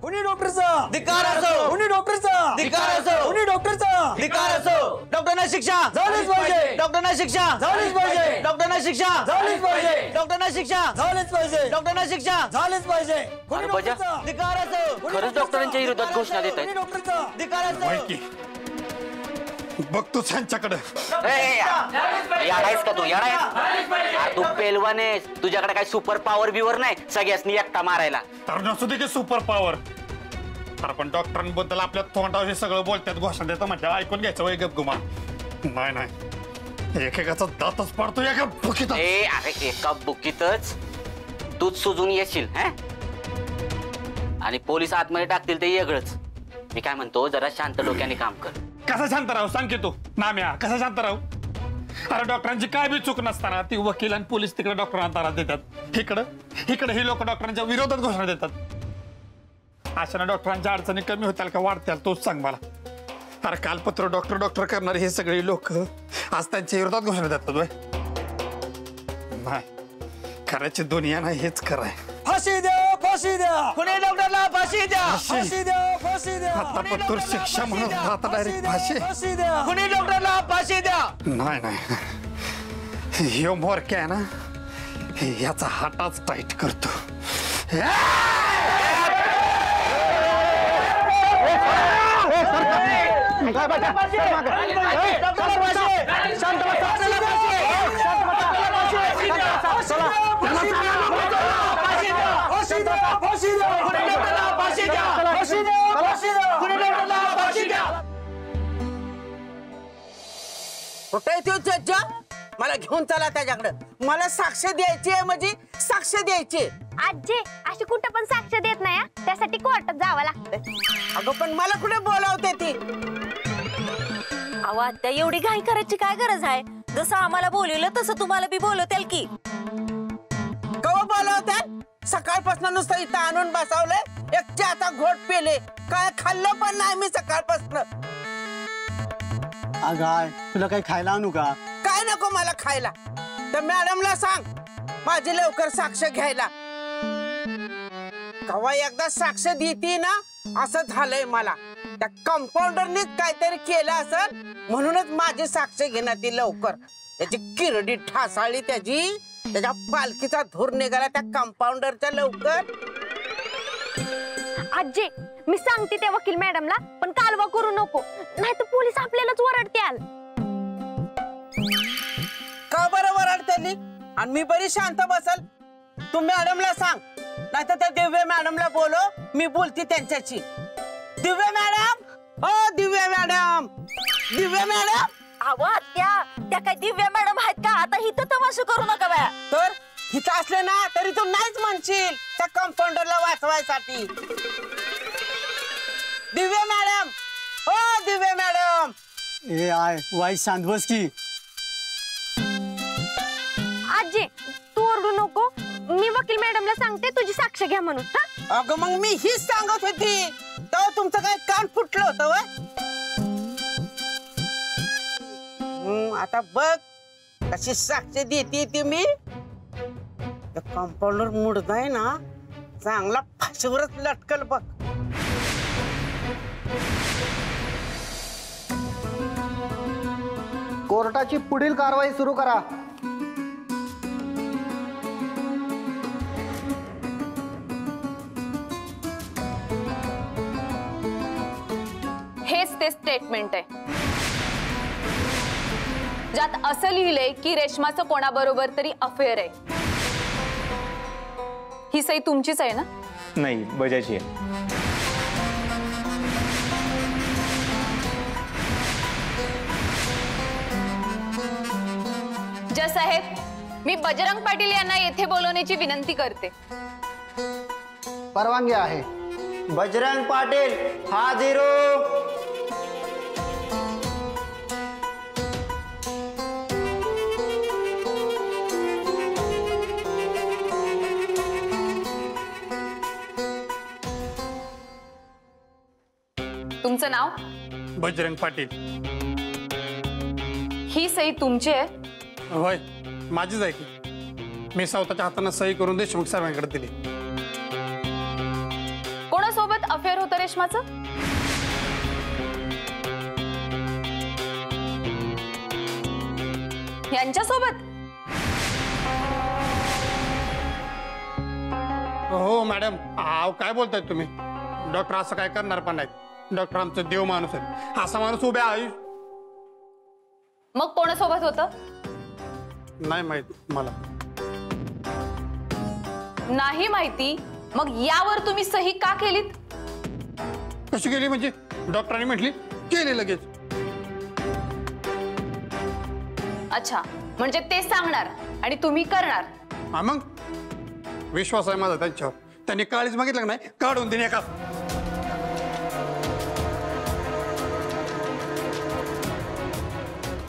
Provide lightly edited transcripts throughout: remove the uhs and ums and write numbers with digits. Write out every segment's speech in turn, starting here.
कुणी डॉक्टरचा धिक्कार असो, कुणी डॉक्टरचा धिक्कार असो, कुणी डॉक्टरचा धिक्कार असो। डॉक्टरांना शिक्षा झालीच पाहिजे, डॉक्टरांना शिक्षा झालीच पाहिजे, डॉक्टरांना शिक्षा झालीच पाहिजे, डॉक्टरांना शिक्षा झालीच पाहिजे, डॉक्टरांना शिक्षा झालीच पाहिजे। अरे बजा, धिक्कार असो, खरंच डॉक्टरांच्या विरोधात घोषणा देत आहेत। डॉक्टरचा धिक्कार असो। बघतो त्यांच्याकडे। याडायस का तू? याडायस तू पेलवान आहेस, तुझ्याकडे काही सुपर पॉवर बिवर नाही सगळ्यासनी एकटा मारायला। तर नसू दे की सुपर पॉवर, तर पण डॉक्टरांबद्दल आपल्या तोंडावर हे सगळं बोलतात, घोषणा देतं म्हणजे ऐकून घ्यायचं वय गपगुमा। नाही नाही, एकेकाचा दातच पडतो एका बुकीत। अरे एका बुकीतच दूध सुजून येशील हा? आणि पोलीस आतमध्ये टाकतील ते वेगळंच। मी काय म्हणतो, जरा शांत डोक्याने काम कर। कसा शांत राहू सांग की तू नाम्या, कसा शांत राहू? अरे डॉक्टरांची काय बी चूक नसताना ती वकील आणि पोलीस तिकडे डॉक्टरांना त्रास देतात, इकडे ही लोक डॉक्टरांच्या विरोधात घोषणा देतात। अशा डॉक्टरांच्या अडचणी कमी होतील का वाढतील तोच सांग मला। अरे कालपत्र डॉक्टर करणारे हे सगळे लोक आज त्यांच्या विरोधात घोषणा देतात वय? नाही, खऱ्याची दुनिया नाही, हेच खरं आहे। फाशी द्या, फाशी द्या, कुणी डॉक्टरला फाशी द्या, फाशी द्या, फाशी द्या। आता पत्तूर शिक्षा म्हणून आता डायरेक्ट फाशी। फाशी द्या, कुणी डॉक्टरला फाशी द्या। नाही नाही, ह्यो मोरक्या ना याचा हाताच टाईट करतो। मला घेऊन चला त्याच्याकडे, मला साक्ष द्यायची आहे, म्हणजे साक्ष द्यायची। आजी अशी कुठं पण साक्ष देत नाही, त्यासाठी कोर्टात जावं लागतं। अगं पण मला कुठे बोलावते ती? अहो आत्या, एवढी घाई करायची काय गरज आहे? जसं आम्हाला बोलवलं तसं तुम्हाला बी बोलवतील की। कवा बोलावतात? सकाळपासून नुसतं इथं आणून बसवलंय, एक चहाचा घोट पेले, काय खाल्लं पण नाही मी सकाळपासून। अगाय तुला काही खायला आणू का? काय नको मला खायला, तर मॅडमला सांग माझी लवकर साक्ष घ्यायला। कवा एकदा साक्ष देती ना, असं झालंय मला। त्या कंपाऊंडरने काहीतरी केलं असेल म्हणूनच माझी साक्ष घेणार ती लवकर। त्याची किरडी ठासाळी, त्याच्या पालखीचा धूर निघाला त्या कंपाऊंडरच्या लवकर। आजी मी सांगते त्या वकील मॅडमला, पण कालवा करू नको, नाही तर पोलीस आपल्यालाच ओरडतील। का बरं ओरडतेली? आणि मी बरी शांत बसल? तू मॅडमला सांग, नाही तर त्या दिव्या मॅडमला बोलो, मी बोलते त्यांच्याशी। दिव्या मॅडम, ओ दिव्या मॅडम, दिव्या मॅडम। अहो आत्या, त्या काय दिव्या मॅडम आहेत का? आता इथं तमाशा करू नका बाया। तर इथं असले ना तरी तू नाहीच म्हणशील त्या कंपाऊंडरला वाचवायसाठी। दिव्या मॅडम, ओ दिव्या मॅडम। ए आय वाई शांत बस की। आजी तू ओरडू नको, मी वकील मॅडमला सांगते तुझी साक्ष घ्या म्हणून। अगं मग मी हीच सांगत होती, तेव्हा तुमचं काय कान फुटलं होतं वय? आता बघ कशी साक्ष देते ती मी। कंपाऊंडर मुडदा आहे ना, चांगला फाशीवरच लटकल बघ। कोर्टाची पुढील कारवाई सुरू करा। हेच ते स्टेटमेंट आहे ज्यात असं लिहिलंय की रेशमाचं कोणाबरोबर तरी अफेअर आहे। ही सही तुमचीच आहे ना? नाही, बजाची आहे। जज साहेब, मी बजरंग पाटील यांना येथे बोलवण्याची विनंती करते। परवानगी आहे। बजरंग पाटील हाजिरो। तुमचं नाव? बजरंग पाटील। ही सही तुमची आहे? होय, माझीच आहे की। मी स्वतःच्या हाताने सही करून देशमुख साहेबांकडे दिली। कोणासोबत अफेअर होतं रेश्माचं? यांच्यासोबत? हो मॅडम, आव काय बोलताय तुम्ही? डॉक्टर असं काय करणार पण नाहीत. डॉक्टर आमचं देव माणूस आहे. असा माणूस उभ्या आहे मग कोणासोबत होतं? नाही माहित मला. नाही माहिती? मग यावर तुम्ही सही का केलीत? कशी केली म्हणजे? डॉक्टरांनी म्हटली केली लगेच. अच्छा, म्हणजे ते सांगणार आणि तुम्ही करणार? हा मग विश्वास आहे माझा त्यांच्यावर. त्यांनी काळीच मागितलं नाही, काढून देणे का?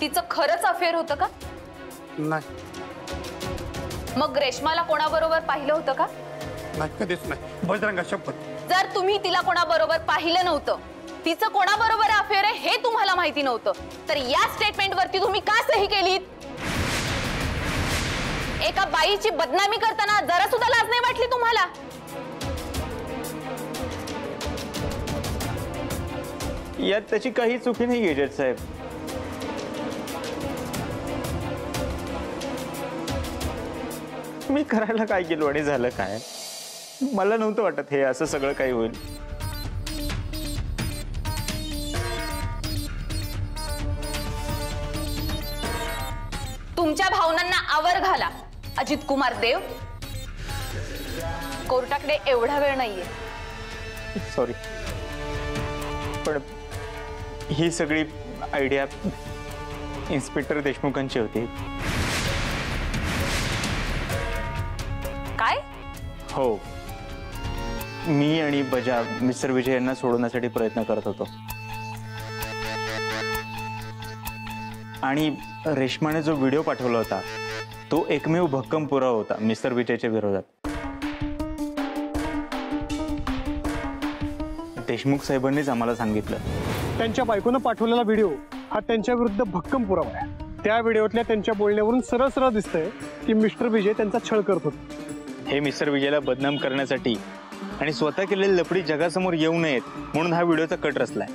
तिचं खरंच अफेअर होतं का? नाही मग रेश्माला कोणाबरोबर पाहिलं होतं का? नाही, कधीच नाही. बजरंगा शपथ. जर तुम्ही तिला कोणाबरोबर पाहिलं नव्हतं, तिचं कोणाबरोबर अफेअर आहे हे तुम्हाला माहिती नव्हतं, तर या स्टेटमेंटवरती तुम्ही का सही केलीत? एका बाईची बदनामी करताना जरा सुद्धा लाज नाही वाटली तुम्हाला? यात त्याची काही चुकी नाही जज साहेब. मी करायला काय केलो आणि झालं काय? मला नव्हतं वाटत हे असं सगळं काही होईल. तुमच्या भावनांना आवर घाला अजित कुमार देव. कोर्टाकडे एवढा वेळ नाहीये. सॉरी, पण ही सगळी आयडिया इन्स्पेक्टर देशमुखांची होती. काय? हो, मी आणि बजा मिस्टर विजय यांना सोडवण्यासाठी प्रयत्न करत होतो आणि रेश्माने जो व्हिडिओ पाठवला होता तो एकमेव भक्कम पुरावा होता मिस्टर विजयच्या विरोधात. देशमुख साहेबांनीच आम्हाला सांगितलं त्यांच्या बायकोनं पाठवलेला व्हिडिओ हा त्यांच्या विरुद्ध भक्कम पुरावा आहे. त्या व्हिडिओतल्या त्यांच्या बोलण्यावरून सरळ सरळ दिसतंय की मिस्टर विजय त्यांचा छळ करत होते. हे मिस्टर विजयला बदनाम करण्यासाठी आणि स्वतः केलेली लफडी जगासमोर येऊ नयेत म्हणून हा व्हिडिओचा कट रचलाय.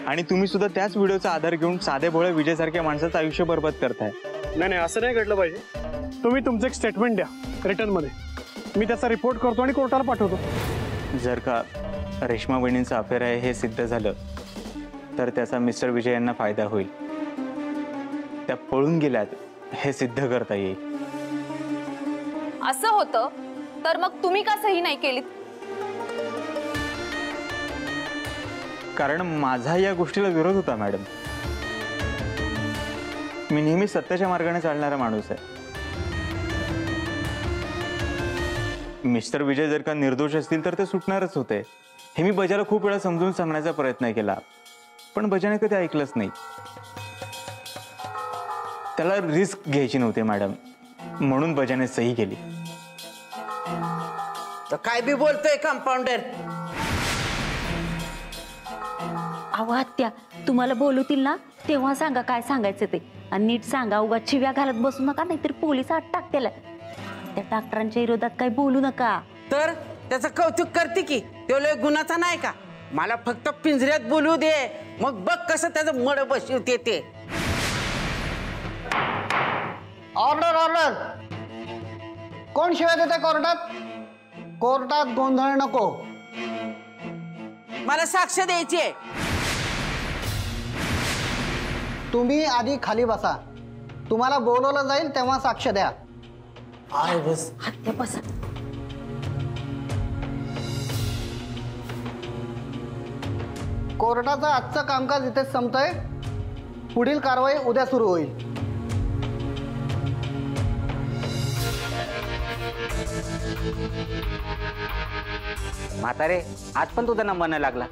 आणि तुम्ही सुद्धा त्याच व्हिडिओचा आधार घेऊन साधे भोळे विजयसारख्या माणसाचं आयुष्य बरबाद करताय. नाही नाही, असं नाही घडलं पाहिजे. तुम्ही तुमचं एक स्टेटमेंट द्या रिटर्न मध्ये. मी त्याचा रिपोर्ट करतो आणि कोर्टाला पाठवतो. जर का रेश्मा वहिनींचं अफेअर आहे हे सिद्ध झालं तर त्याचा मिस्टर विजय यांना फायदा होईल. त्या पळून गेल्यात हे सिद्ध करता येईल. असं होतं तर मग तुम्ही का सही नाही केलीत? कारण माझा या गोष्टीला विरोध होता मॅडम. मी नेहमी सत्याच्या मार्गाने चालणारा माणूस आहे. मिस्टर विजय जर का निर्दोष असतील तर ते सुटणारच होते. हे मी बजाला खूप वेळा समजून सांगण्याचा प्रयत्न केला पण बजाने कधी ऐकलंच नाही. त्याला रिस्क घ्यायची नव्हती मॅडम, म्हणून बजाने सही केली. तर काय बी बोलतोय कंपाऊंडर. अहो हत्या, तुम्हाला बोलवतील ना तेव्हा सांगा काय सांगायचं ते. आणि नीट सांगा, उगा चिव्या घालत बसू नका, नाहीतर पोलीस आत टाकतील. त्या डॉक्टरांच्या विरोधात काही बोलू नका. तर त्याचं कौतुक करते की तो लय गुन्हाचा नाही का? मला फक्त पिंजऱ्यात बोलू दे, मग बघ कसं त्याचं मड बसवते ते. Order order. कोण शिवाय देते कोर्टात? कोर्टात गोंधळ नको. मला साक्ष द्यायची आहे. तुम्ही आधी खाली बसा. तुम्हाला बोलवलं जाईल तेव्हा साक्ष द्या. हत्या बसा. कोर्टाचं आजचं कामकाज इथेच संपतंय. पुढील कारवाई उद्या सुरू होईल. म्हातारे, आज पण तुझा नंबर नाही लागला.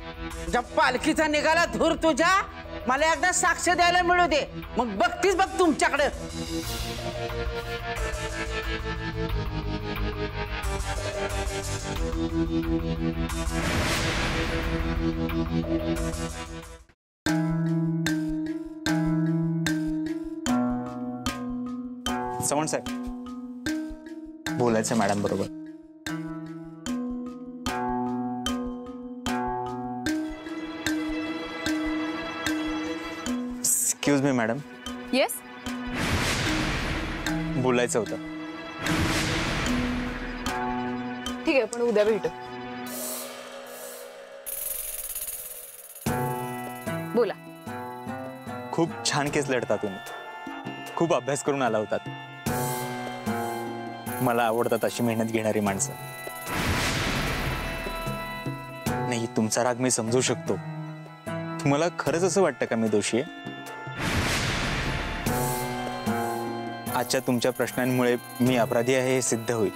ज्या पालखीचा निघाला धूर तुझ्या, मला एकदा साक्ष द्यायला मिळू दे, मग बघतीस बघ तुमच्याकडे. चव्हाण साहेब, बोलायचं मॅडम बरोबर. Excuse me madam, yes. बोलायचं होतं. ठीक आहे, पण उद्या भेटू. बोला. खूप छान केस लढता तुम्ही. खूप अभ्यास करून आला होतात. मला आवडतात अशी मेहनत घेणारी माणसं. नाही, तुमचा राग मी समजू शकतो. तुम्हाला खरंच असं वाटतं का मी दोषी आहे? आजच्या तुमच्या प्रश्नांमुळे मी अपराधी आहे हे सिद्ध होईल.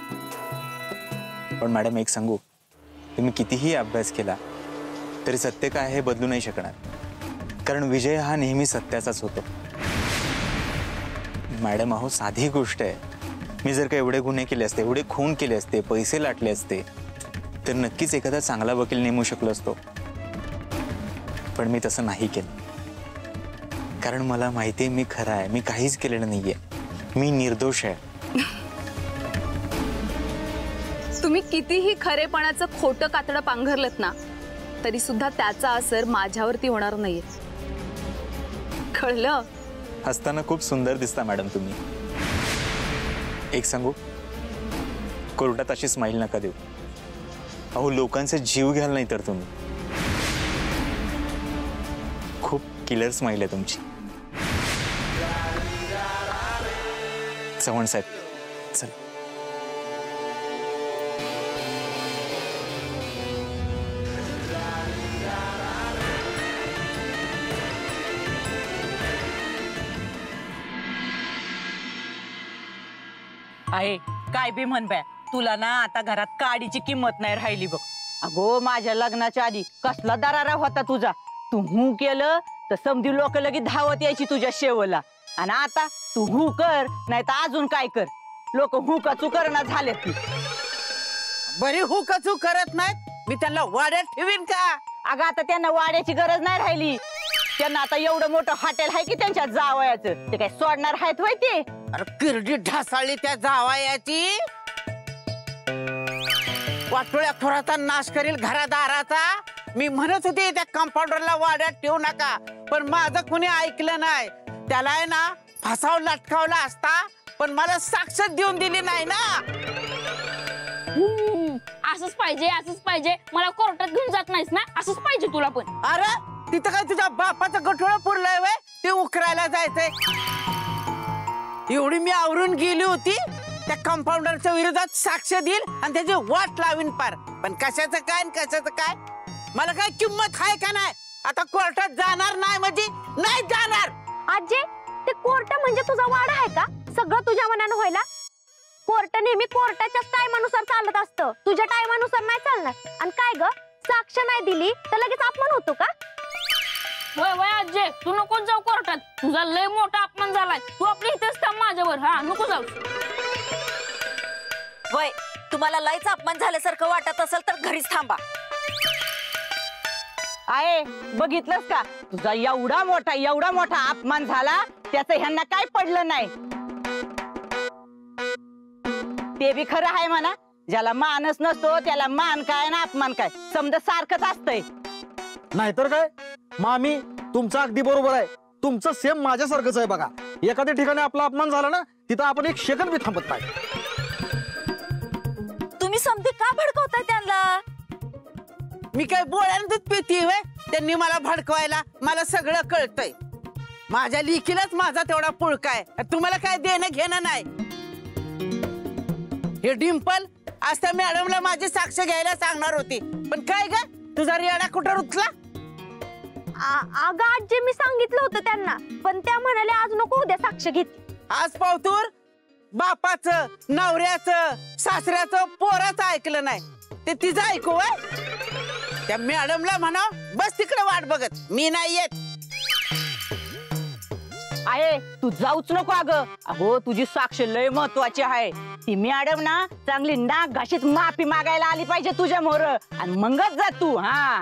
पण मॅडम एक सांगू, तुम्ही कितीही अभ्यास केला तरी सत्य काय हे बदलू नाही शकणार. कारण विजय हा नेहमी सत्याचाच होतो. मॅडम अहो, साधी गोष्ट आहे. मी जर का एवढे गुन्हे केले असते, एवढे खून केले असते, पैसे लाटले असते, तर नक्कीच एखादा चांगला वकील नेमू शकलो असतो. पण मी तसं नाही केलं. कारण मला माहिती आहे मी खरा आहे. मी काहीच केलेलं नाहीये. मी निर्दोष आहे. तुम्ही कितीही खरेपणाचं खोटं कातडं पांघरलत ना, तरी सुद्धा त्याचा असर माझ्यावरती होणार नाहीये. कळलं? हसताना खूप सुंदर दिसता मॅडम तुम्ही. एक सांगू, कोर्टात अशी स्माईल नका देऊ. अहो, लोकांचे जीव घ्याल नाही तर तुम्ही. खूप किलर स्माईल आहे तुमची. चव्हाण साहेब, चल. आहे काय बी म्हण बाय, तुला ना आता घरात काडीची किंमत नाही राहिली बघ. अगो, माझ्या लग्नाच्या आधी कसला दरारा होता तुझा. तू हू केलं तर समधी लोक लगेच धावत यायची तुझ्या शेवला. आणि आता तू हू कर नाही तर अजून काय कर. लोक हुकाचू करणा झालेत की. बरी हुकचू करत नाहीत, मी त्यांना वाड्यात ठेवीन का? अगं, आता त्यांना वाड्याची गरज नाही राहिली. त्यांना आता एवढं मोठं हॉटेल आहे की त्यांच्या जावयाचं. ते काय सोडणार आहेत होय ते? अरे किरडी ढासाळली त्या जावयाची. वाटोळ्या खोराचा नाश करील घरादाराचा. मी म्हणत होते त्या कंपाऊंडरला वाड्यात ठेवू नका, पण माझं कुणी ऐकलं नाही. त्याला आहे ना फसाव लटकावला असता, पण मला साक्ष देऊन दिली नाही ना. असंच पाहिजे, असंच पाहिजे. मला कोर्टात घेऊन जात नाहीस ना, असंच पाहिजे तुला पण. अरे तिथं काय तुझ्या बापाचं गठोळं पुरलंय वय ते उकरायला जायचंय. एवढी मी आवरून गेली होती, त्या कंपाऊंडरच्या विरोधात साक्ष देईल आणि त्याची वाट लावीन पार. पण कशाचं काय आणि कशाचं काय, मला काय किंमत आहे का नाही? आता कोर्टात जाणार नाही म्हणजे नाही जाणार. आजे, ते कोर्ट म्हणजे तुझा वाडा आहे का? सगळं तुझ्या मनानं व्हायला? कोर्ट नेहमी कोर्टाच्याच टायमानुसार चालत असतं, तुझ्या टायमानुसार नाही चालणार. आणि काय ग, साक्ष नाही दिली तर लगेच अपमान होतो का? वय वय आजे, तू नको जाऊ कोर्टात. तुझा लय मोठा अपमान झालाय. तू आपली इथेच थांब माझ्यावर. हा, नको जाऊ. वय, तुम्हाला लयच अपमान झाल्यासारखं वाटत असेल तर घरीच थांबा. आहे बघितलंस का, तुझा एवढा मोठा अपमान झाला, त्याचं ह्यांना काय पडलं नाही. ते बी खरं आहे म्हणा. ज्याला मानच नसतो त्याला मान काय ना अपमान काय समजा सारखंच असतंय. नाहीतर काय मामी, तुमचं अगदी बरोबर आहे. तुमचं सेम माझ्यासारखंच आहे बघा. एखाद्या ठिकाणी आपला अपमान झाला ना, तिथं आपण एक सेकंद बी थांबत नाही. तुम्ही समधी का भडकवताय त्यांना? मी काय बोळ्यानं दूध पिती व्हय? त्यांनी मला भडकवायला? मला सगळं कळतंय. माझ्या लेकीलाच माझा तेवढा पुळका आहे. तुम्हाला काय देणं घेणं नाही. हे डिंपल आज त्या मॅडमला माझी साक्ष घ्यायला सांगणार होती, पण काय ग तुझा रियाडा कुठं रुतला? अगं आजी, मी सांगितलं होतं त्यांना, पण त्या म्हणाले आज नको, उद्या साक्ष घेत. आज पावतूर बापाचं, नवऱ्याचं, सासऱ्याचं, पोराचं ऐकलं नाही, ते तिचं ऐकू व्हय? त्या मॅडमला म्हणा बस तिकडे वाट बघत, मी नाही येत. आहे तू जाऊच नको. अगो तुझी साक्ष लय महत्वाची आहे. ती मॅडम ना चांगली नाक घाशीत माफी मागायला आली पाहिजे तुझ्या मोर, आणि मगच जा तू. हा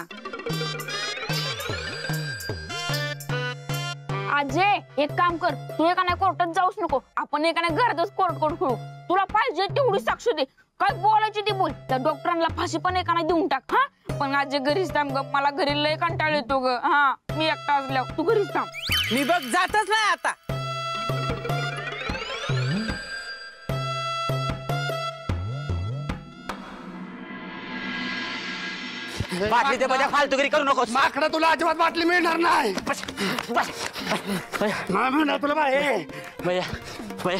आजे, एक काम कर, तू एका नाही कोर्टात जाऊच नको. आपण एका नाही घरातच कोर्ट करू. तुला पाहिजे तेवढी साक्ष दे. काय बोलायची ती बोल. त्या डॉक्टरांना फाशी पण एका नाही देऊन टाक. हा, पण आजे घरीच थांब ग. मला घरी लय कंटाळ येतो ग. हा, मी एकटा असल्यावर तू घरीच थांब. मी बघ जातच नाही आता. बाटली दे बजा, फालतूगिरी करू नकोस. माकडा तुला अजिबात बाटली मिळणार नाही. नाही मिळणार तुला बाई. भैया भैया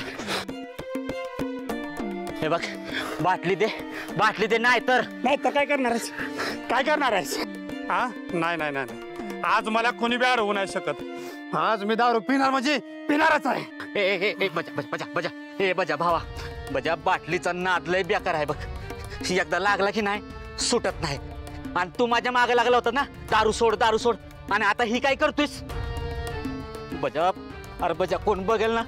हे बघ, बाटली दे नाही तर काय करणार आहेस? काय करणार आहेस? हा नाही नाही नाही, आज मला कोणी बी अडवू नाही शकत. आज मी दारू पिणार म्हणजे पिणारच आहे. ए बजा बजा बजा ए बजा भावा, बजा बाटलीचा नाद लय बेकार आहे बघ. एकदा लागला की नाही सुटत नाही. आणि तू माझ्या मागे लागला होता ना, दारू सोड, आणि आता ही काय करतोयस? बजा अरे बजा, कोण बघेल ना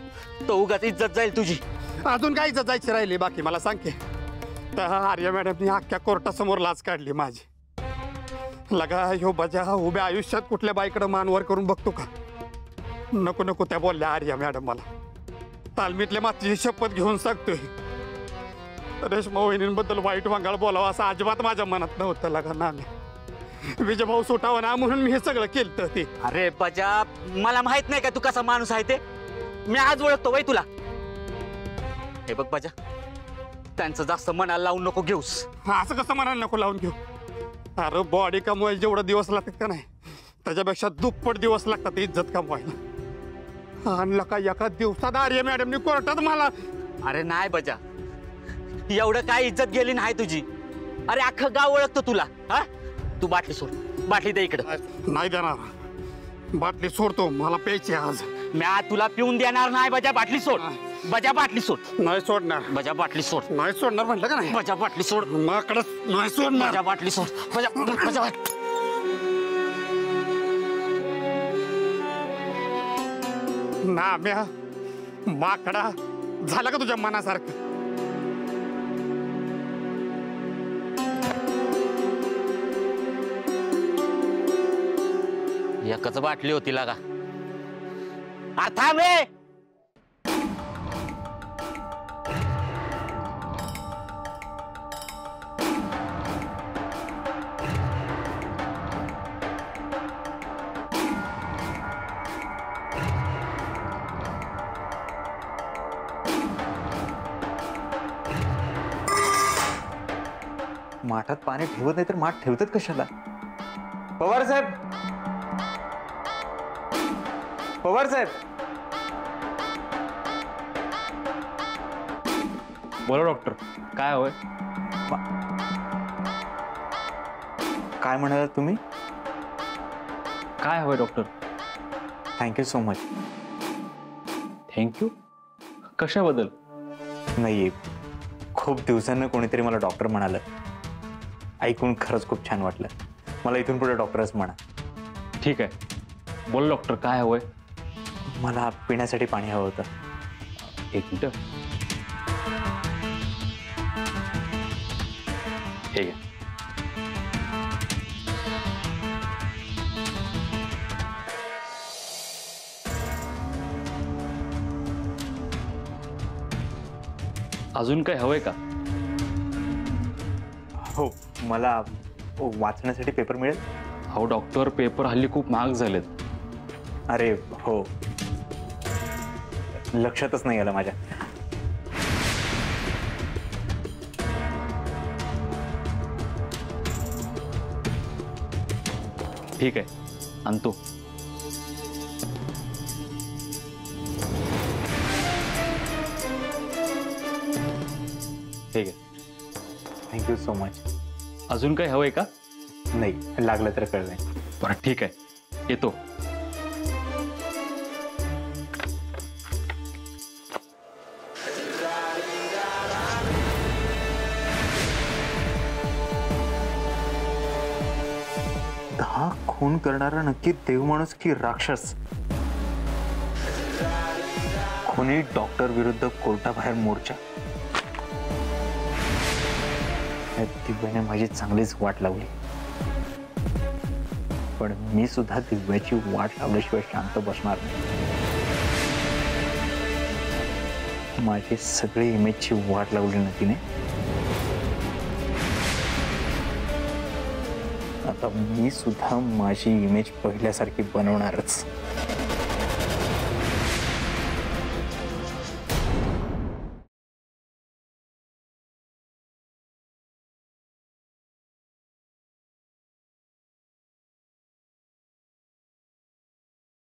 तो उगाच इज्जत जाईल तुझी. अजून काय इज्जत जायची राहिली बाकी मला सांग की. तर आर्या मॅडमनी अख्ख्या कोर्टासमोर लाच काढली माझी. लगा ह्यो बजा उभ्या आयुष्यात कुठल्या बाईकडे मानवर करून बघतो का? नको त्या बोलल्या आर्या मॅडम मला. तालमीतल्या मातीची शपथ घेऊन सांगतोय, रेश्मा वहिनींबद्दल वाईट वांगाळ बोलावं असं अजिबात माझ्या मनात नव्हतं. लगा ना विजयभाऊ सुटावा ना म्हणून मी हे सगळं केलं ते. अरे बजा, मला माहित नाही का तू कसा माणूस आहे ते? मी आज ओळखतो वय तुला. हे बघ बजा, त्यांचं जास्त मनाला लावून नको घेऊस. असं कसं मनाला नको लावून घेऊ? अरे बॉडी कमवायला जेवढा दिवस लागतात का नाही, त्याच्यापेक्षा दुप्पट दिवस लागतात इज्जत कमवायला. आणि लका एका दिवसात आर्या मॅडमनी कोर्टात मला. अरे नाही बजा, एवढं काय इज्जत गेली नाही तुझी. अरे अख्खं गाव ओळखतो तुला. हा तू बाटली सोड, बाटली दे इकडं. नाही देणार, बाटली सोडतो, मला प्यायची आज. मी आज तुला पिऊन देणार नाही. बजा बाटली सोड, बजा बाटली सोड. नाही सोडणार. बजा बाटली सोड. नाही सोडणार म्हटलं का नाही? बजा बाटली सोड. माकडच नाही सोडणार. बजा बाटली सोड. बजा नाम्या माकडा, झालं का तुझ्या मनासारखं? एकच बाटली होती लागा. आता मे माठात पाणी ठेवत नाही तर माठ ठेवतात कशाला? पवार साहेब, पवार साहेब. बोला डॉक्टर, काय हवंय? काय म्हणालात तुम्ही? काय हवंय doctor? Thank you so much. Thank you कशाबद्दल? नाही, खूप दिवसांनी कोणीतरी मला डॉक्टर म्हणालं. ऐकून खरंच खूप छान वाटलं. मला इथून पुढे डॉक्टरच म्हणा. ठीक आहे, बोल डॉक्टर, काय हवंय? मला पिण्यासाठी पाणी हवं होतं. एक मिनिट. ठीक आहे. अजून काय हवंय का? हो, मला वाचण्यासाठी पेपर मिळेल? हो डॉक्टर, पेपर हल्ली खूप महाग झालेत. अरे हो, लक्षातच नाही आलं माझ्या. ठीक आहे, आणतो. ठीक आहे. Thank you so much. अजून काही हवंय का? नाही, लागलं तर कळलंय. बरं ठीक आहे, येतो. हा खून करणारा नक्की देव माणूस की राक्षस? खुनी डॉक्टर विरुद्ध कोर्टाबाहेर मोर्चा. दिव्याने माझी चांगलीच वाट लावली, पण मी सुद्धा दिव्याची वाट लावल्याशिवाय शांत बसणार नाही. माझी सगळी इमेजची वाट लावली ना तिने. आता मी सुद्धा माझी इमेज पहिल्यासारखी बनवणारच.